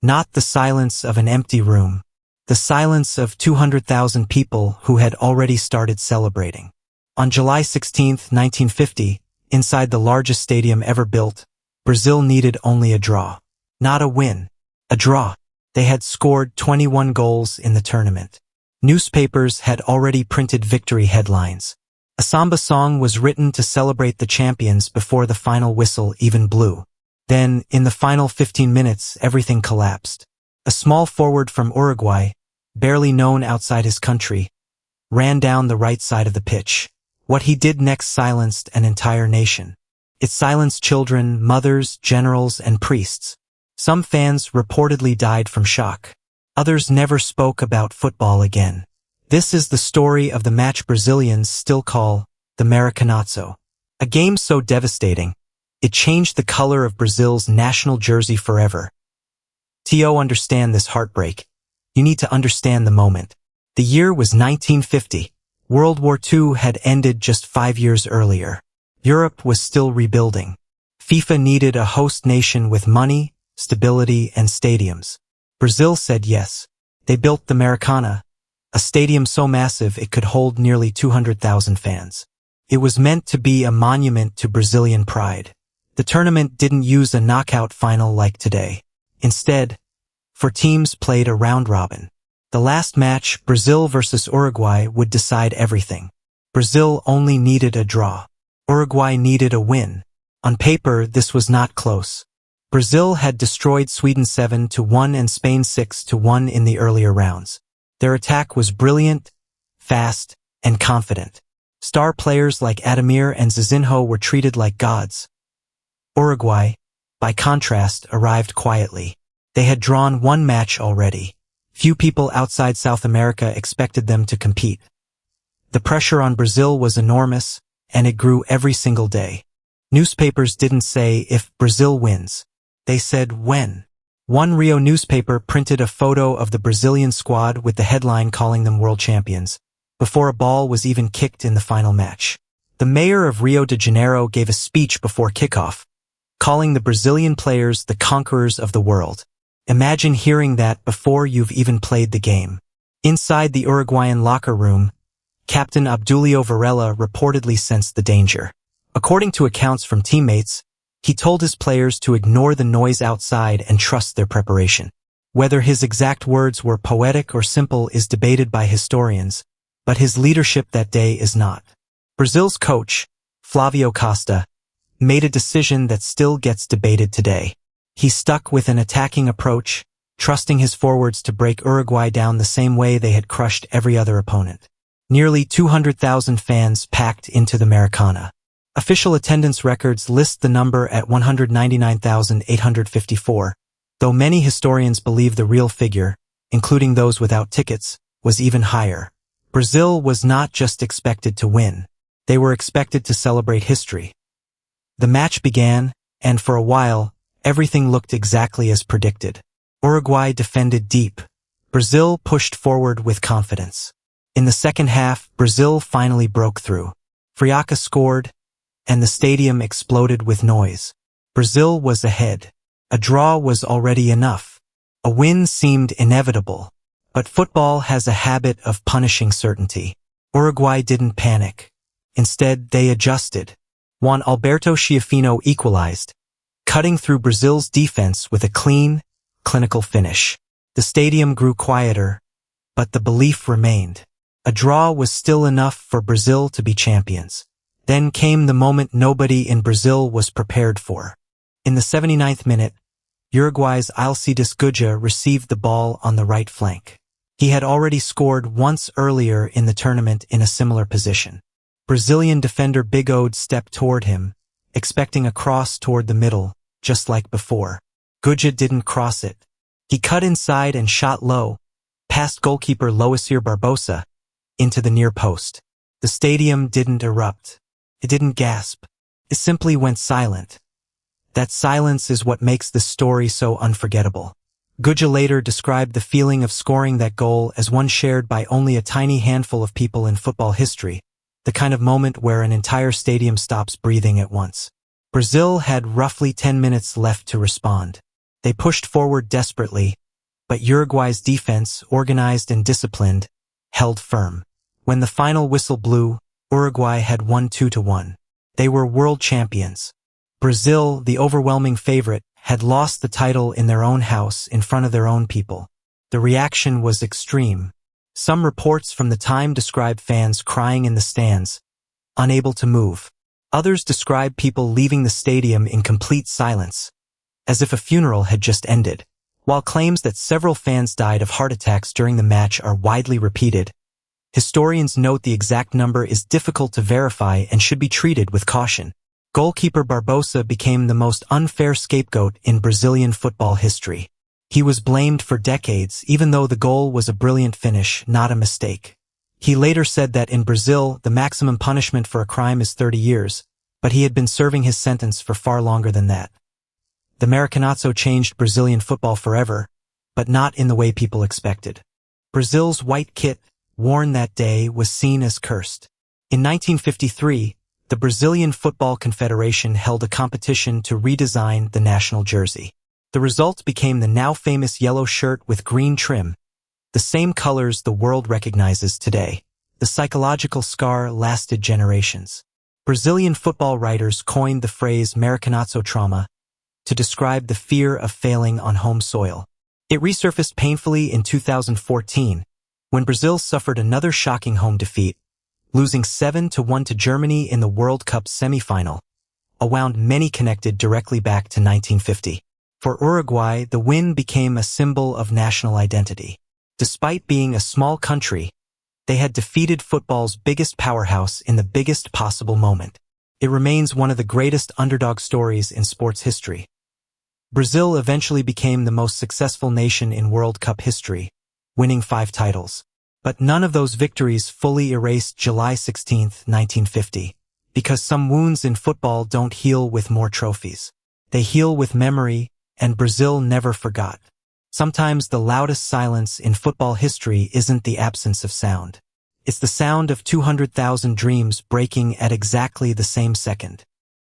Not the silence of an empty room. The silence of 200,000 people who had already started celebrating. On July 16, 1950, inside the largest stadium ever built, Brazil needed only a draw. Not a win. A draw. They had scored 21 goals in the tournament. Newspapers had already printed victory headlines. A samba song was written to celebrate the champions before the final whistle even blew. Then, in the final 15 minutes, everything collapsed. A small forward from Uruguay, barely known outside his country, ran down the right side of the pitch. What he did next silenced an entire nation. It silenced children, mothers, generals, and priests. Some fans reportedly died from shock. Others never spoke about football again. This is the story of the match Brazilians still call the Maracanazo. A game so devastating, it changed the color of Brazil's national jersey forever. To understand this heartbreak, you need to understand the moment. The year was 1950. World War II had ended just 5 years earlier. Europe was still rebuilding. FIFA needed a host nation with money, stability, and stadiums. Brazil said yes. They built the Maracanã, a stadium so massive it could hold nearly 200,000 fans. It was meant to be a monument to Brazilian pride. The tournament didn't use a knockout final like today. Instead, 4 teams played a round-robin. The last match, Brazil versus Uruguay, would decide everything. Brazil only needed a draw. Uruguay needed a win. On paper, this was not close. Brazil had destroyed Sweden 7-1 and Spain 6-1 in the earlier rounds. Their attack was brilliant, fast, and confident. Star players like Ademir and Zizinho were treated like gods. Uruguay, by contrast, arrived quietly. They had drawn 1 match already. Few people outside South America expected them to compete. The pressure on Brazil was enormous, and it grew every single day. Newspapers didn't say if Brazil wins. They said when. One Rio newspaper printed a photo of the Brazilian squad with the headline calling them world champions, before a ball was even kicked in the final match. The mayor of Rio de Janeiro gave a speech before kickoff, calling the Brazilian players the conquerors of the world. Imagine hearing that before you've even played the game. Inside the Uruguayan locker room, Captain Obdulio Varela reportedly sensed the danger. According to accounts from teammates, he told his players to ignore the noise outside and trust their preparation. Whether his exact words were poetic or simple is debated by historians, but his leadership that day is not. Brazil's coach, Flavio Costa, made a decision that still gets debated today. He stuck with an attacking approach, trusting his forwards to break Uruguay down the same way they had crushed every other opponent. Nearly 200,000 fans packed into the Maracanã. Official attendance records list the number at 199,854, though many historians believe the real figure, including those without tickets, was even higher. Brazil was not just expected to win. They were expected to celebrate history. The match began, and for a while, everything looked exactly as predicted. Uruguay defended deep. Brazil pushed forward with confidence. In the second half, Brazil finally broke through. Friaca scored, and the stadium exploded with noise. Brazil was ahead. A draw was already enough. A win seemed inevitable. But football has a habit of punishing certainty. Uruguay didn't panic. Instead, they adjusted. Juan Alberto Schiaffino equalized, cutting through Brazil's defense with a clean, clinical finish. The stadium grew quieter, but the belief remained. A draw was still enough for Brazil to be champions. Then came the moment nobody in Brazil was prepared for. In the 79th minute, Uruguay's Alcides Guja received the ball on the right flank. He had already scored once earlier in the tournament in a similar position. Brazilian defender Bigode stepped toward him, expecting a cross toward the middle, just like before. Guja didn't cross it. He cut inside and shot low, past goalkeeper Loisir Barbosa, into the near post. The stadium didn't erupt. It didn't gasp. It simply went silent. That silence is what makes this story so unforgettable. Guja later described the feeling of scoring that goal as one shared by only a tiny handful of people in football history, the kind of moment where an entire stadium stops breathing at once. Brazil had roughly 10 minutes left to respond. They pushed forward desperately, but Uruguay's defense, organized and disciplined, held firm. When the final whistle blew, Uruguay had won 2-1. They were world champions. Brazil, the overwhelming favorite, had lost the title in their own house in front of their own people. The reaction was extreme. Some reports from the time described fans crying in the stands, unable to move. Others described people leaving the stadium in complete silence, as if a funeral had just ended. While claims that several fans died of heart attacks during the match are widely repeated, historians note the exact number is difficult to verify and should be treated with caution. Goalkeeper Barbosa became the most unfair scapegoat in Brazilian football history. He was blamed for decades, even though the goal was a brilliant finish, not a mistake. He later said that in Brazil, the maximum punishment for a crime is 30 years, but he had been serving his sentence for far longer than that. The Maracanazo changed Brazilian football forever, but not in the way people expected. Brazil's white kit, worn that day, was seen as cursed. In 1953, the Brazilian Football Confederation held a competition to redesign the national jersey. The result became the now famous yellow shirt with green trim, the same colors the world recognizes today. The psychological scar lasted generations. Brazilian football writers coined the phrase Maracanazo trauma to describe the fear of failing on home soil. It resurfaced painfully in 2014, when Brazil suffered another shocking home defeat, losing 7-1 to Germany in the World Cup semifinal, a wound many connected directly back to 1950. For Uruguay, the win became a symbol of national identity. Despite being a small country, they had defeated football's biggest powerhouse in the biggest possible moment. It remains one of the greatest underdog stories in sports history. Brazil eventually became the most successful nation in World Cup history, winning 5 titles. But none of those victories fully erased July 16, 1950, because some wounds in football don't heal with more trophies. They heal with memory, and Brazil never forgot. Sometimes the loudest silence in football history isn't the absence of sound. It's the sound of 200,000 dreams breaking at exactly the same second.